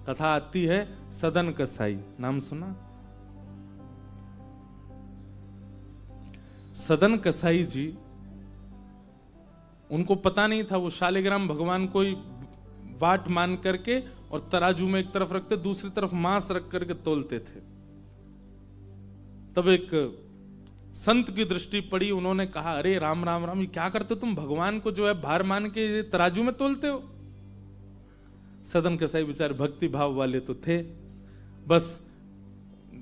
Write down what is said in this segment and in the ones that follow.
कथा आती है सदन कसाई, नाम सुना? सदन कसाई जी, उनको पता नहीं था, वो शालिग्राम भगवान को ही बाट मान करके और तराजू में एक तरफ रखते, दूसरी तरफ मांस रख करके तोलते थे। तब एक संत की दृष्टि पड़ी, उन्होंने कहा, अरे राम राम राम, ये क्या करते हो तुम? भगवान को जो है भार मान के तराजू में तोलते हो। सदन कसाई बेचारे भक्ति भाव वाले तो थे, बस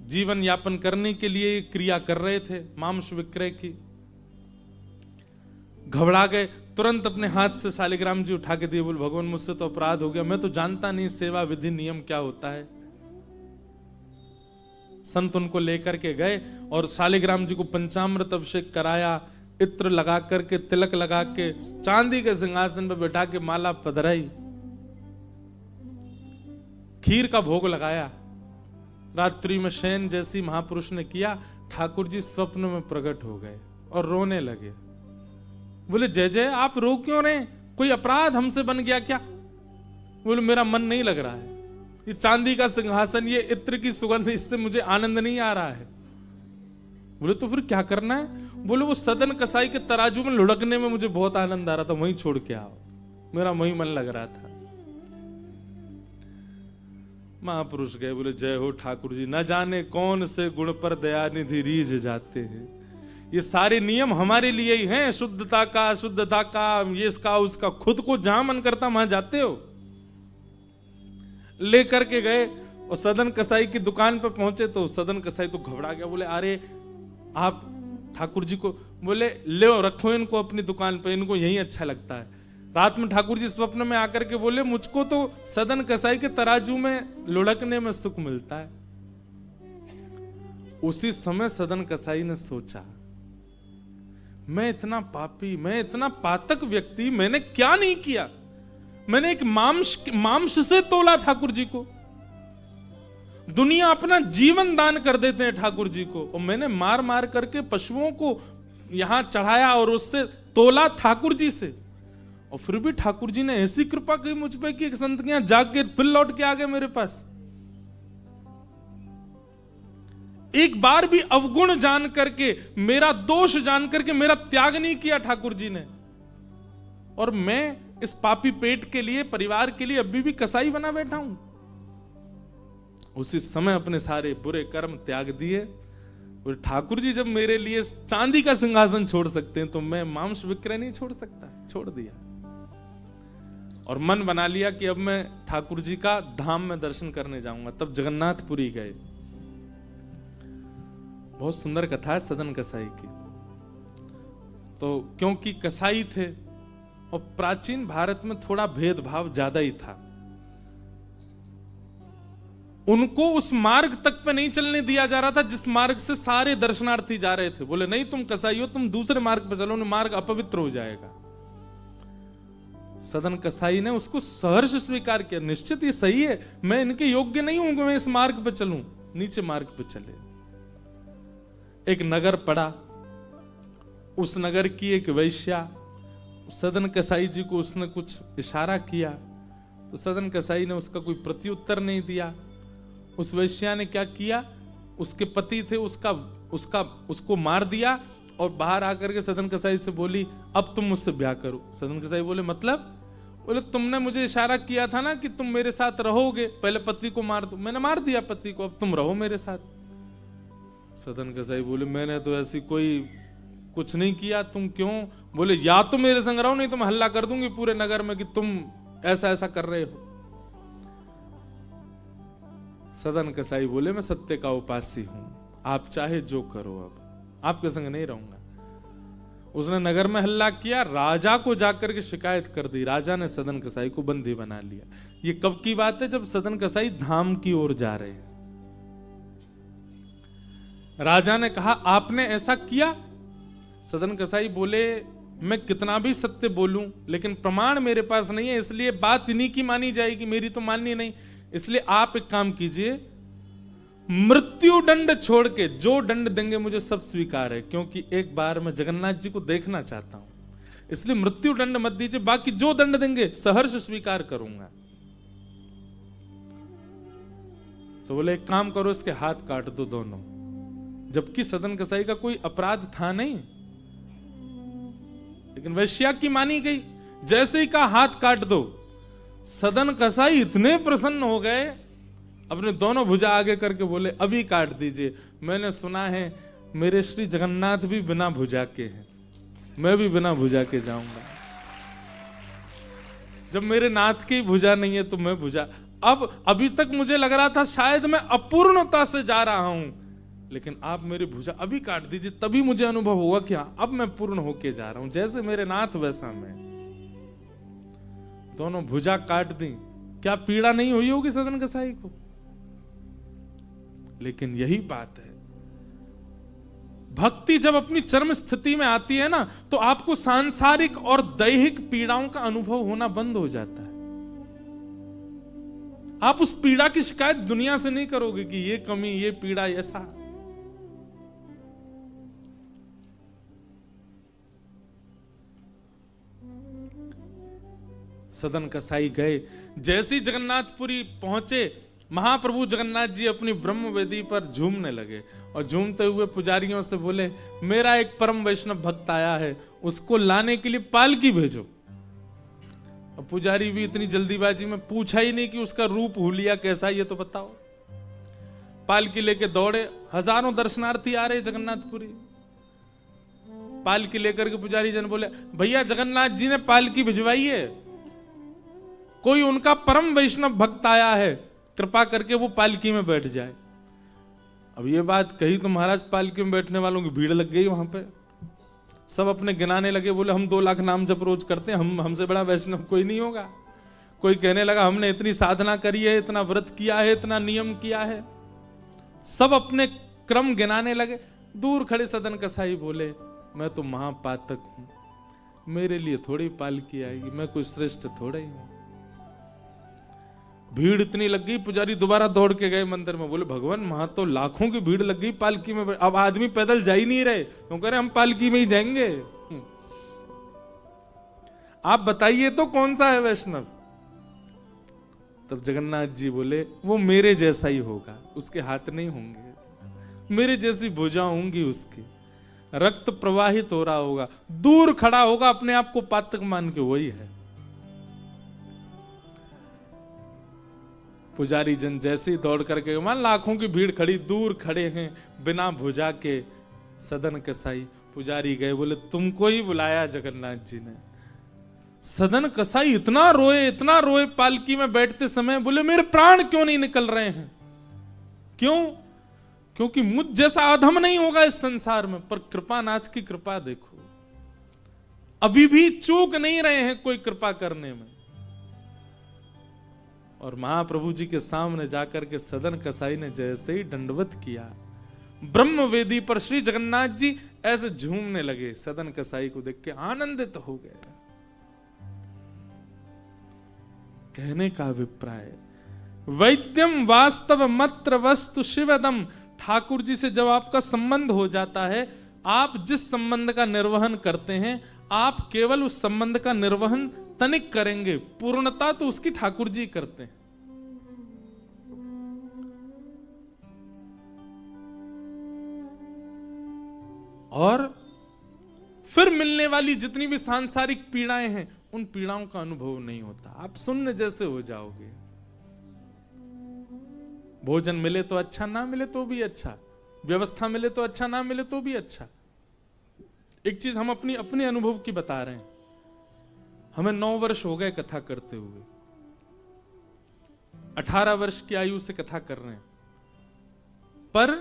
जीवन यापन करने के लिए क्रिया कर रहे थे, मांस विक्रय की। घबरा गए, तुरंत अपने हाथ से शालिग्राम जी उठा के दिए, बोले भगवान मुझसे तो अपराध हो गया, मैं तो जानता नहीं सेवा विधि नियम क्या होता है। संत उनको लेकर के गए और शालिग्राम जी को पंचामृत अभिषेक कराया, इत्र लगा करके, तिलक लगा के, चांदी के सिंहासन पर बैठा के माला पधराई, खीर का भोग लगाया। रात्रि में शयन जैसी महापुरुष ने किया, ठाकुर जी स्वप्न में प्रकट हो गए और रोने लगे। बोले जय जय, आप रो क्यों रहे? कोई अपराध हमसे बन गया क्या? बोले मेरा मन नहीं लग रहा है, ये चांदी का सिंहासन, ये इत्र की सुगंध, इससे मुझे आनंद नहीं आ रहा है। बोले तो फिर क्या करना है? बोले वो सदन कसाई के तराजू में लुढ़कने में मुझे बहुत आनंद आ रहा था, वहीं छोड़ के आओ, मेरा वहीं मन लग रहा था। महापुरुष गए, बोले जय हो ठाकुर जी, न जाने कौन से गुण पर दयानिधि रीझ जाते हैं, ये सारे नियम हमारे लिए ही हैं, शुद्धता का, अशुद्धता का, ये इसका उसका, खुद को जहां मन करता वहां जाते हो। लेकर के गए और सदन कसाई की दुकान पर पहुंचे तो सदन कसाई तो घबरा गया, बोले अरे आप ठाकुर जी को, बोले ले रखो इनको अपनी दुकान पर, इनको यही अच्छा लगता है। रात में ठाकुर जी स्वप्न में आकर के बोले मुझको तो सदन कसाई के तराजू में लुढ़कने में सुख मिलता है। उसी समय सदन कसाई ने सोचा, मैं इतना पापी, मैं इतना पातक व्यक्ति, मैंने क्या नहीं किया? मैंने एक मांस से तोला ठाकुर जी को। दुनिया अपना जीवन दान कर देते हैं ठाकुर जी को, और मैंने मार मार करके पशुओं को यहां चढ़ाया और उससे तोला ठाकुर जी से। और फिर भी ठाकुर जी ने ऐसी कृपा की मुझ पे कि एक संत के यहां जाके फिर लौट के आ गए मेरे पास। एक बार भी अवगुण जान करके, मेरा दोष जान करके मेरा त्याग नहीं किया ठाकुर जी ने, और मैं इस पापी पेट के लिए, परिवार के लिए अभी भी कसाई बना बैठा हूं। उसी समय अपने सारे बुरे कर्म त्याग दिए, और ठाकुर जी जब मेरे लिए चांदी का सिंहासन छोड़ सकते हैं तो मैं मांस विक्रय नहीं छोड़ सकता। छोड़ दिया और मन बना लिया कि अब मैं ठाकुर जी का धाम में दर्शन करने जाऊंगा। तब जगन्नाथपुरी गए। बहुत सुंदर कथा है सदन कसाई की। तो क्योंकि कसाई थे और प्राचीन भारत में थोड़ा भेदभाव ज्यादा ही था, उनको उस मार्ग तक पे नहीं चलने दिया जा रहा था जिस मार्ग से सारे दर्शनार्थी जा रहे थे। बोले नहीं तुम कसाई हो, तुम दूसरे मार्ग पे चलो, मार्ग अपवित्र हो जाएगा। सदन कसाई ने उसको सहर्ष स्वीकार किया, निश्चित ये सही है, मैं इनके योग्य नहीं हूं कि मैं इस मार्ग पे चलूं। नीचे मार्ग पे चले। एक नगर पड़ा, उस नगर की एक वैश्या, सदन कसाई जी को उसने कुछ इशारा किया तो सदन कसाई ने उसका कोई प्रत्युत्तर नहीं दिया। उस वैश्या ने क्या किया, उसके पति थे, उसको मार दिया और बाहर आकर के सदन कसाई से बोली अब तुम मुझसे ब्याह करो। सदन कसाई बोले मतलब? बोले तुमने मुझे इशारा किया था ना कि तुम मेरे साथ रहोगे, पहले पति को मार दो, मैंने मार दिया पति को, अब तुम रहो मेरे साथ। सदन कसाई बोले मैंने तो ऐसी कोई कुछ नहीं किया, तुम क्यों? बोले या तो मेरे संग रहो, नहीं तो मैं हल्ला कर दूंगी पूरे नगर में कि तुम ऐसा ऐसा कर रहे हो। सदन कसाई बोले मैं सत्य का उपासी हूं, आप चाहे जो करो, अब आपके संग नहीं रहूंगा। उसने नगर में हल्ला किया, राजा को जाकर के शिकायत कर दी। राजा ने सदन कसाई को बंदी बना लिया। ये कब की बात है? जब सदन कसाई धाम की ओर जा रहे हैं। राजा ने कहा आपने ऐसा किया? सदन कसाई बोले मैं कितना भी सत्य बोलूं लेकिन प्रमाण मेरे पास नहीं है, इसलिए बात इन्हीं की मानी जाएगी, मेरी तो माननी नहीं। इसलिए आप एक काम कीजिए, मृत्यु दंड छोड़ के जो दंड देंगे मुझे सब स्वीकार है, क्योंकि एक बार मैं जगन्नाथ जी को देखना चाहता हूं, इसलिए मृत्यु दंड मत दीजिए, बाकी जो दंड देंगे सहर्ष स्वीकार करूंगा। तो बोले एक काम करो, इसके हाथ काट दो दोनों, जबकि सदन कसाई का कोई अपराध था नहीं, लेकिन वैश्या की मानी गई। जैसे ही का हाथ काट दो, सदन कसाई इतने प्रसन्न हो गए, अपने दोनों भुजा आगे करके बोले अभी काट दीजिए। मैंने सुना है मेरे श्री जगन्नाथ भी बिना भुजा के हैं, मैं भी बिना भुजा के जाऊंगा। जब मेरे नाथ की भुजा नहीं है तो मैं भुजा। अब अभी तक मुझे लग रहा था शायद मैं अपूर्णता से जा रहा हूं, लेकिन आप मेरी भुजा अभी काट दीजिए, तभी मुझे अनुभव होगा कि हाँ अब मैं पूर्ण होके जा रहा हूं, जैसे मेरे नाथ वैसा मैं। दोनों भुजा काट दी, क्या पीड़ा नहीं हुई होगी सदन कसाई को? लेकिन यही बात है, भक्ति जब अपनी चरम स्थिति में आती है ना, तो आपको सांसारिक और दैहिक पीड़ाओं का अनुभव होना बंद हो जाता है। आप उस पीड़ा की शिकायत दुनिया से नहीं करोगे कि ये कमी, ये पीड़ा, ऐसा। सदन कसाई गए, जैसे ही जगन्नाथपुरी पहुंचे, महाप्रभु जगन्नाथ जी अपनी ब्रह्म वेदी पर झूमने लगे और झूमते हुए पुजारियों से बोले मेरा एक परम वैष्णव भक्त आया है, उसको लाने के लिए पालकी भेजो। और पुजारी भी इतनी जल्दीबाजी में पूछा ही नहीं कि उसका रूप हुलिया कैसा है, ये तो बताओ। पालकी लेके दौड़े, हजारों दर्शनार्थी आ रहे जगन्नाथपुरी। पालकी लेकर के पुजारी जन बोले भैया जगन्नाथ जी ने पालकी भिजवाई है, कोई उनका परम वैष्णव भक्त आया है, कृपा करके वो पालकी में बैठ जाए। अब ये बात कही तो महाराज पालकी में बैठने वालों की भीड़ लग गई वहां पे। सब अपने गिनाने लगे, बोले हम 2 लाख नाम जप रोज करते हैं, हमसे बड़ा वैष्णव कोई नहीं होगा। कोई कहने लगा हमने इतनी साधना करी है, इतना व्रत किया है, इतना नियम किया है। सब अपने क्रम गिनाने लगे। दूर खड़े सदन कसाई बोले मैं तो महापातक हूं, मेरे लिए थोड़ी पालकी आएगी, मैं कोई श्रेष्ठ थोड़ा ही हूं। भीड़ इतनी लग गई, पुजारी दोबारा दौड़ के गए मंदिर में, बोले भगवान वहां तो लाखों की भीड़ लग गई पालकी में, अब आदमी पैदल जा ही नहीं रहे, तो कह रहे हम पालकी में ही जाएंगे। आप बताइए तो कौन सा है वैष्णव? तब जगन्नाथ जी बोले वो मेरे जैसा ही होगा, उसके हाथ नहीं होंगे, मेरे जैसी भुजा होंगी उसकी, रक्त प्रवाहित हो रहा होगा, दूर खड़ा होगा अपने आप को पातक मान के, वही है। पुजारी जन जैसे ही दौड़ करके, मान लाखों की भीड़ खड़ी, दूर खड़े हैं बिना भुजा के सदन कसाई। पुजारी गए, बोले तुमको ही बुलाया जगन्नाथ जी ने। सदन कसाई इतना रोए पालकी में बैठते समय, बोले मेरे प्राण क्यों नहीं निकल रहे हैं? क्यों? क्योंकि मुझ जैसा अधम नहीं होगा इस संसार में। पर कृपानाथ की कृपा देखो, अभी भी चूक नहीं रहे हैं कोई कृपा करने में। और महाप्रभु जी के सामने जाकर के सदन कसाई ने जैसे ही दंडवत किया, ब्रह्म वेदी पर श्री जगन्नाथ जी ऐसे झूमने लगे। सदन कसाई को देख के आनंदित हो गए। कहने का अभिप्राय, वैद्यम वास्तव मत्र वस्तु शिवदम। ठाकुर जी से जब आपका संबंध हो जाता है, आप जिस संबंध का निर्वहन करते हैं, आप केवल उस संबंध का निर्वहन तनिक करेंगे, पूर्णता तो उसकी ठाकुर जी करते हैं। और फिर मिलने वाली जितनी भी सांसारिक पीड़ाएं हैं, उन पीड़ाओं का अनुभव नहीं होता, आप शून्य जैसे हो जाओगे। भोजन मिले तो अच्छा, ना मिले तो भी अच्छा, व्यवस्था मिले तो अच्छा, ना मिले तो भी अच्छा। एक चीज हम अपने अनुभव की बता रहे हैं। हमें 9 वर्ष हो गए कथा करते हुए, 18 वर्ष की आयु से कथा कर रहे हैं, पर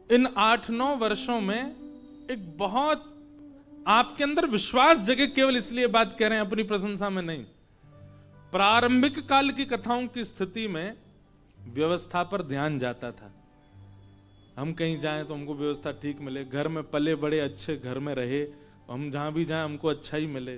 इन 8-9 वर्षों में एक बहुत आपके अंदर विश्वास जगे। केवल इसलिए बात कह रहे हैं, अपनी प्रशंसा में नहीं। प्रारंभिक काल की कथाओं की स्थिति में व्यवस्था पर ध्यान जाता था। हम कहीं जाएं तो हमको व्यवस्था ठीक मिले, घर में पले बड़े अच्छे घर में रहे, हम जहां भी जाएं हमको अच्छा ही मिले।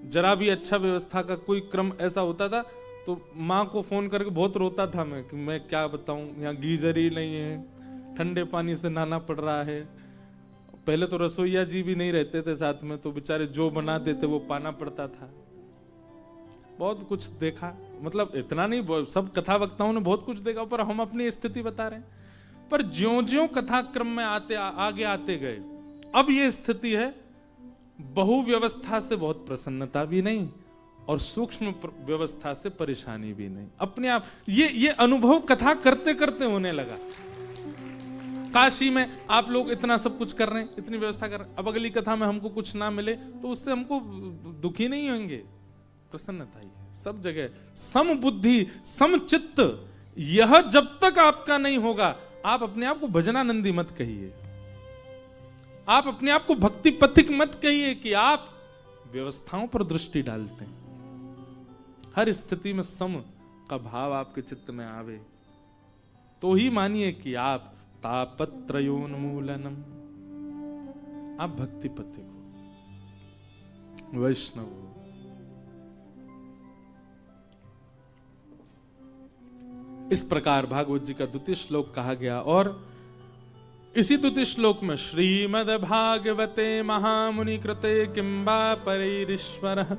जरा भी अच्छा व्यवस्था का कोई क्रम ऐसा होता था तो माँ को फोन करके बहुत रोता था मैं, कि मैं क्या बताऊं, यहाँ गीजर ही नहीं है, ठंडे पानी से नहाना पड़ रहा है। पहले तो रसोईया जी भी नहीं रहते थे साथ में, तो बेचारे जो बना देते वो पाना पड़ता था। बहुत कुछ देखा। मतलब इतना नहीं, सब कथा वक्ताओं ने बहुत कुछ देखा, पर हम अपनी स्थिति बता रहे हैं। पर ज्यों-ज्यों कथा क्रम में आगे आते गए, अब ये स्थिति है, बहु व्यवस्था से बहुत प्रसन्नता भी नहीं और सूक्ष्म व्यवस्था से परेशानी भी नहीं। अपने आप ये अनुभव कथा करते करते होने लगा। काशी में आप लोग इतना सब कुछ कर रहे हैं, इतनी व्यवस्था कर रहे हैं, अब अगली कथा में हमको कुछ ना मिले तो उससे हमको दुखी नहीं होंगे, प्रसन्नता ही है। सब जगह सम बुद्धि सम चित्त, यह जब तक आपका नहीं होगा, आप अपने आप को भजनानंदी मत कहिए, आप अपने आप को भक्ति पथिक मत कहिए कि आप व्यवस्थाओं पर दृष्टि डालते हैं। हर स्थिति में सम का भाव आपके चित्त में आवे तो ही मानिए कि आप तापत्रयोन्मूलनम, आप भक्ति पथिक हो, वैष्णव हो। इस प्रकार भागवत जी का द्वितीय श्लोक कहा गया। और इसी द्वितीय श्लोक में श्रीमद् भागवते महामुनि कृते किंबा परैरीश्वरः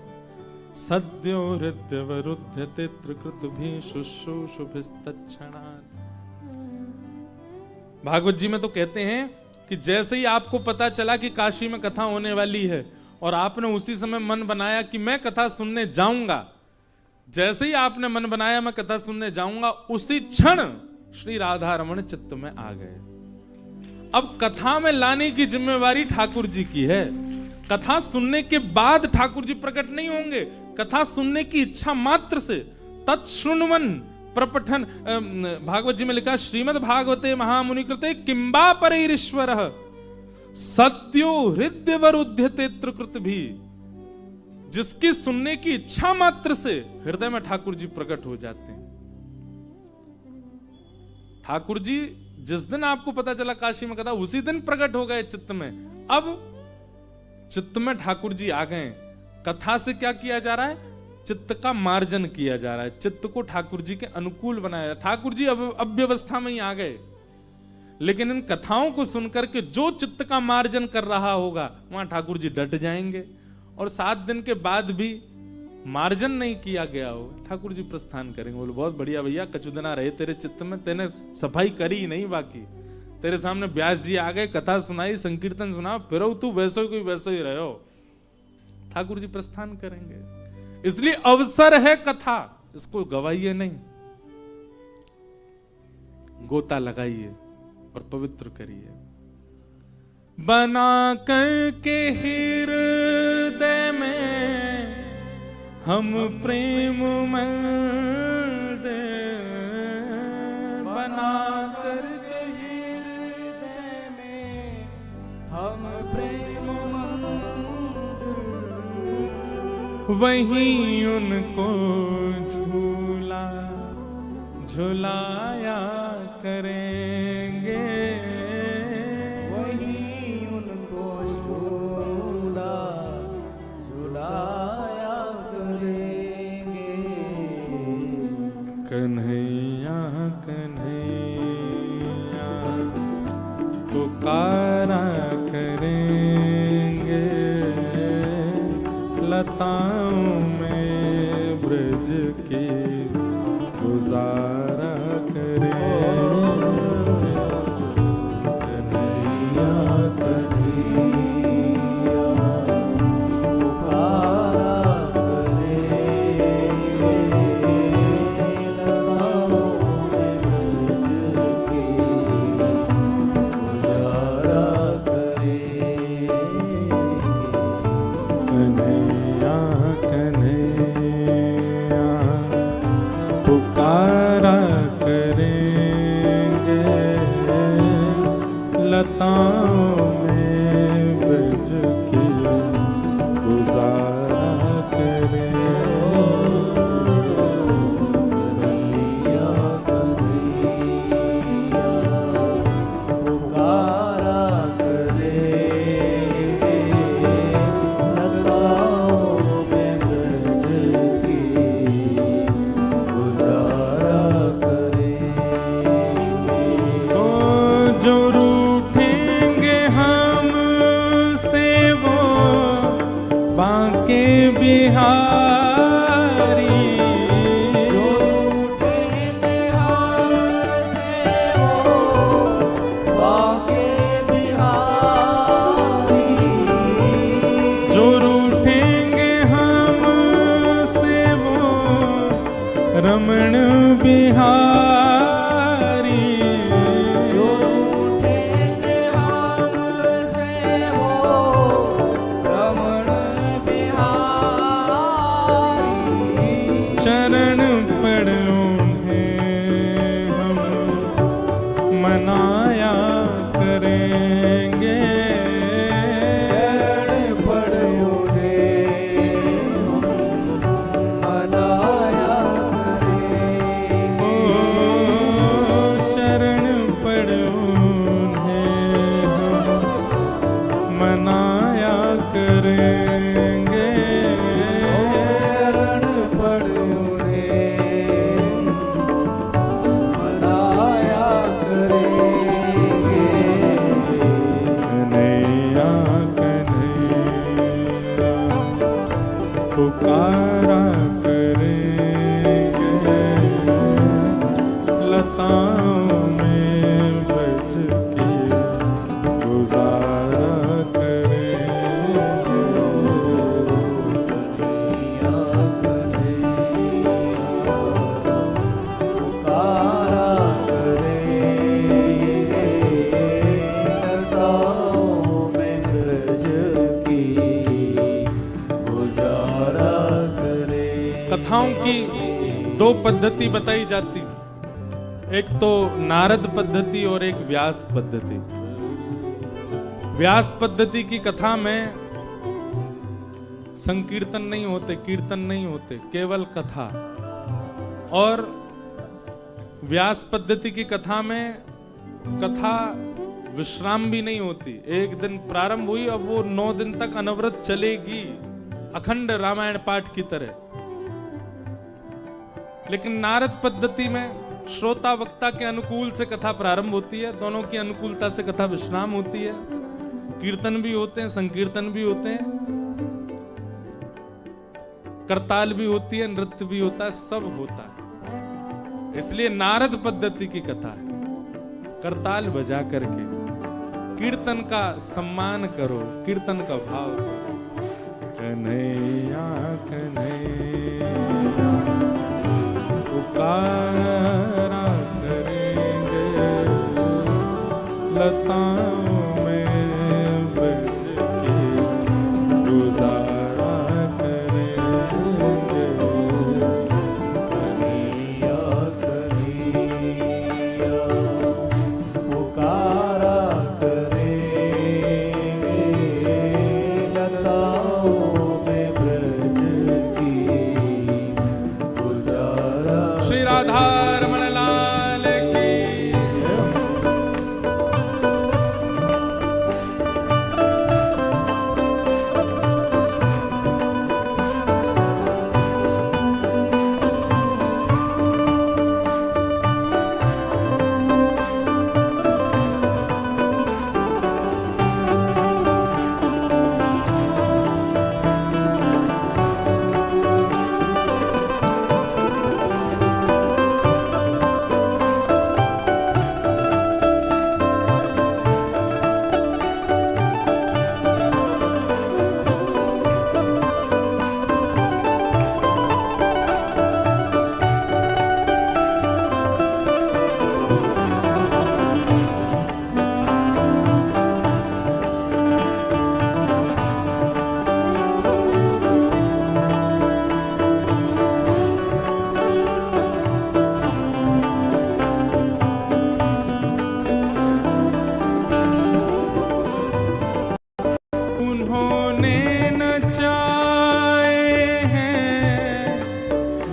सद्यो हृद्यवरुध्यते त्रिकृतुभिः शुश्रूषुभिस्तत्क्षणात्। भागवत जी में तो कहते हैं कि जैसे ही आपको पता चला कि काशी में कथा होने वाली है और आपने उसी समय मन बनाया कि मैं कथा सुनने जाऊंगा, जैसे ही आपने मन बनाया मैं कथा सुनने जाऊंगा, उसी क्षण श्री राधा रमण चित्त में आ गए। अब कथा में लाने की जिम्मेवारी ठाकुर जी की है। कथा सुनने के बाद ठाकुर जी प्रकट नहीं होंगे, कथा सुनने की इच्छा मात्र से तत्शृण्वन प्रपठन, भागवत जी में लिखा श्रीमद् भागवते महामुनि कृते किंबा परैरीश्वरः सद्यो हृदयवरुध्यते त्रिकृतुभिः, जिसकी सुनने की इच्छा मात्र से हृदय में ठाकुर जी प्रकट हो जाते हैं। ठाकुर जी जिस दिन आपको पता चला काशी में कथा, उसी दिन प्रकट हो गए चित्त में। अब चित्त में ठाकुर जी आ गए। कथा से क्या किया जा रहा है? चित्त का मार्जन किया जा रहा है, चित्त को ठाकुर जी के अनुकूल बनाया। ठाकुर जी अब अव्यवस्था में ही आ गए, लेकिन इन कथाओं को सुनकर के जो चित्त का मार्जन कर रहा होगा वहां ठाकुर जी डट जाएंगे। और 7 दिन के बाद भी मार्जन नहीं किया गया हो, ठाकुर जी प्रस्थान करेंगे। बोले बहुत बढ़िया भैया, कचुदना रहे तेरे चित्त में, तेने सफाई करी नहीं, बाकी तेरे सामने व्यास जी आ गए, कथा सुनाई, संकीर्तन सुना, फिर तू वैसो कोई वैसो ही रहो। ठाकुर जी प्रस्थान करेंगे। इसलिए अवसर है कथा, इसको गवाइए नहीं, गोता लगाइए और पवित्र करिए। बना करके हृदय में हम प्रेम मंदिर, बना करके हृदय में हम प्रेम मंदिर, वहीं उनको झूला झुलाया करेंगे, कन्हैया कन्हैया पुकारा करेंगे, लताओं में ब्रज के गुजारा करेंगे, कन्हैया कन्हैया पुकारा रमण बिहारी जो रूठेंगे हमसे वो रमण बिहारी। चरण पड़ उन्हें हम मनाया करेंगे। शरण पड़ उन्हें हम मनाया ओ चरण पड़ उन्हें हम मनाया करेंगे। शरण पड़ उन्हें मनाया करेंगे। कन्हैया कन्हैया पुकारा करेंगे। लताओं में बज के गुजारा करेंगे। कन्हैया कन्हैया पुकारा करेंगे। लताओं में ब्रज की गुजारा करेंगे। कथाओं की दो पद्धति बताई जाती, एक तो नारद पद्धति और एक व्यास पद्धति। व्यास पद्धति की कथा में संकीर्तन नहीं होते, कीर्तन नहीं होते, केवल कथा। और व्यास पद्धति की कथा में कथा विश्राम भी नहीं होती। एक दिन प्रारंभ हुई, अब वो 9 दिन तक अनवरत चलेगी, अखंड रामायण पाठ की तरह। लेकिन नारद पद्धति में श्रोता वक्ता के अनुकूल से कथा प्रारंभ होती है, दोनों की अनुकूलता से कथा विश्राम होती है। कीर्तन भी होते हैं, संकीर्तन भी होते हैं, करताल भी होती है, नृत्य भी होता है, सब होता है। इसलिए नारद पद्धति की कथा है। करताल बजा करके कीर्तन का सम्मान करो, कीर्तन का भाव करो। कन्हैया कन्हैया पुकारा करेंगे। लताओं में बज के गुजारा करेंगे। कन्हैया कन्हैया पुकारा करेंगे। लताओं में ब्रज की गुजारा। श्री राधा रमण लाल की।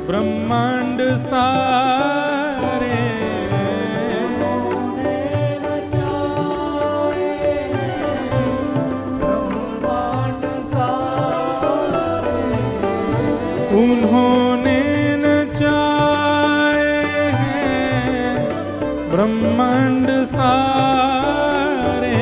ब्रह्मांड सारे उन्होंने नचाए हैं ब्रह्मांड सारे।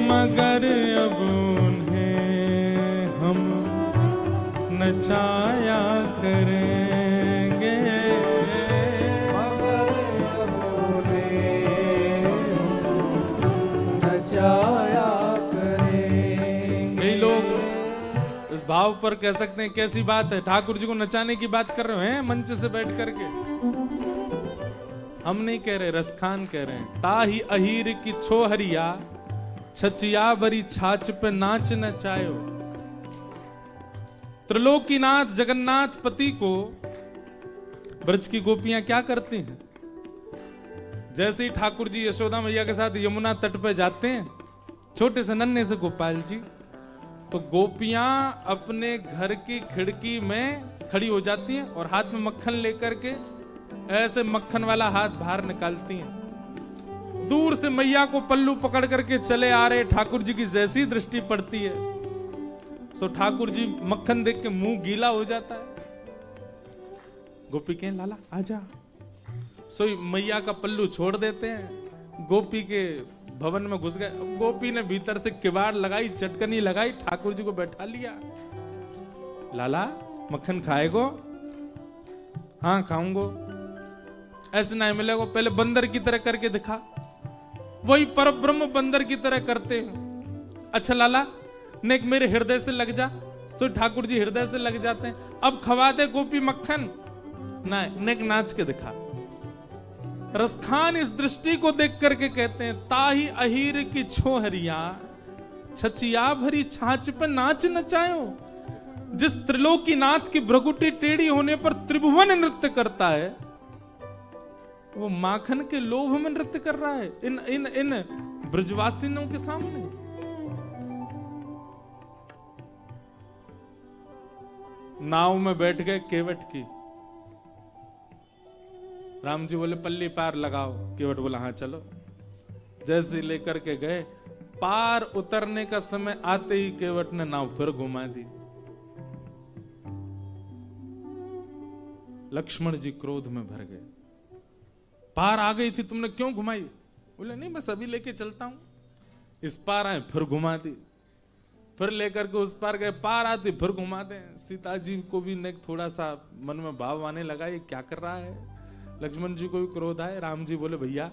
मगर अब उन्हें हम नचाया करेंगे। भाव पर कह सकते हैं कैसी बात है, ठाकुर जी को नचाने की बात कर रहे हैं मंच से बैठ करके। हम नहीं कह रहे, रसखान कह रहे हैं। ताही अहीर की छोहरिया, छचिया बरी छाछ पे नाच नचायो। त्रिलोकीनाथ जगन्नाथ पति को ब्रज की गोपियां क्या करती हैं? जैसे ही ठाकुर जी यशोदा मैया के साथ यमुना तट पे जाते हैं, छोटे से नन्हे से गोपाल जी, तो गोपियां अपने घर की खिड़की में खड़ी हो जाती हैं और हाथ में मक्खन लेकर के ऐसे मक्खन वाला हाथ बाहर निकालती हैं। दूर से मैया को पल्लू पकड़ करके चले आ रहे ठाकुर जी की जैसी दृष्टि पड़ती है, सो ठाकुर जी मक्खन देख के मुंह गीला हो जाता है। गोपी कहें लाला आजा, सो मैया का पल्लू छोड़ देते हैं, गोपी के भवन में घुस गए। अब गोपी ने भीतर से किवाड़ लगाई, चटकनी लगाई, ठाकुर जी को बैठा लिया। लाला मक्खन खाएगो? हाँ खाऊंगो। ऐसे नहीं मिलेगा, पहले बंदर की तरह करके दिखा। वही परब्रह्म बंदर की तरह करते हैं। अच्छा लाला नेक मेरे हृदय से लग जा। सो ठाकुर जी हृदय से लग जाते हैं। अब खवा दे गोपी मक्खन, नहीं नेक नाच के दिखा। रसखान इस दृष्टि को देख करके कहते हैं, ताही अहीर की छोहरिया, छचिया भरी छाछ पर नाच नचायो। जिस त्रिलोकीनाथ की भ्रगुटी टेढ़ी होने पर त्रिभुवन नृत्य करता है, वो माखन के लोभ में नृत्य कर रहा है इन इन इन ब्रजवासियों के सामने। नाव में बैठ गए केवट की। राम जी बोले पल्ली पार लगाओ, केवट बोला हाँ चलो। जैसे लेकर के गए, पार उतरने का समय आते ही केवट ने नाव फिर घुमा दी। लक्ष्मण जी क्रोध में भर गए, पार आ गई थी तुमने क्यों घुमाई? बोले नहीं बस अभी लेके चलता हूं। इस पार आए फिर घुमा दी, फिर लेकर के उस पार गए, पार आती फिर घुमा दे। सीता जी को भी ने थोड़ा सा मन में भाव आने लगा, ये क्या कर रहा है। लक्ष्मण जी को भी क्रोध आए। राम जी बोले भैया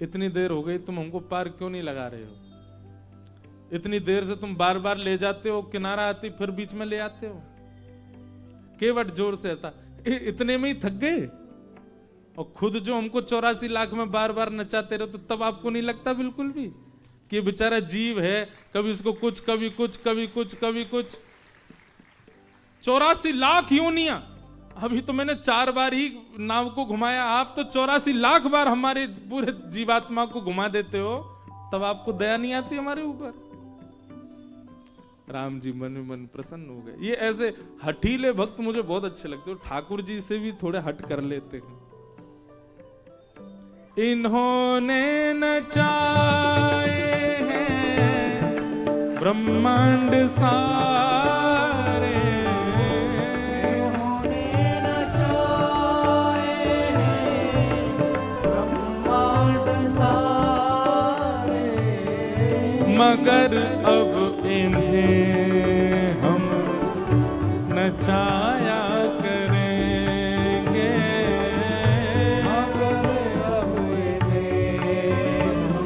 इतनी देर हो गई, तुम हमको पार क्यों नहीं लगा रहे हो? इतनी देर से तुम बार बार ले जाते हो, किनारा आती फिर बीच में ले आते हो। केवट जोर से आता, इतने में ही थक गए? और खुद जो हमको 84 लाख में बार बार नचाते रहो, तो तब आपको नहीं लगता बिल्कुल भी कि ये बेचारा जीव है, कभी उसको कुछ कभी कुछ कभी कुछ कभी कुछ। 84 लाख योनियां, अभी तो मैंने 4 बार ही नाव को घुमाया, आप तो 84 लाख बार हमारे पूरे जीवात्मा को घुमा देते हो, तब आपको दया नहीं आती हमारे ऊपर? राम जी मन में मन प्रसन्न हो गए। ये ऐसे हठीले भक्त मुझे बहुत अच्छे लगते हो, ठाकुर जी से भी थोड़े हट कर लेते हैं। इन्होंने नचाए हैं ब्रह्मांड सारे, इन्होंने नचाए हैं ब्रह्मांड सारे, मगर अब इन्हें हम नचाया करेंगे। मगर अब इन्हें हम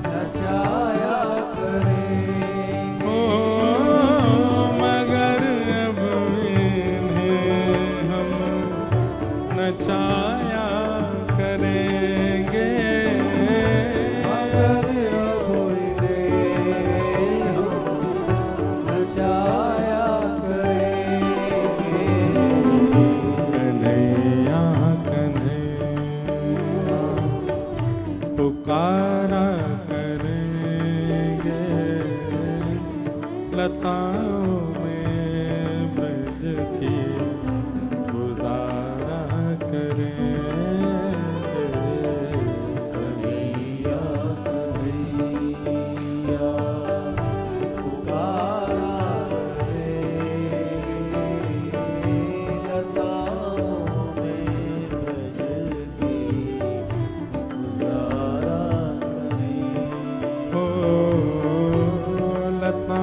नचाया करेंगे। ओ मगर अब इन्हें हम नचाया करेंगे। मगर अब इन्हें हम नचाया करेंगे। कन्हैया कन्हैया पुकारा करेंगे, लताओं में ब्रज की गुजारा करेंगे। कन्हैया कन्हैया पुकारा करेंगे, लताओं में ब्रज की गुजारा करेंगे। ओ लता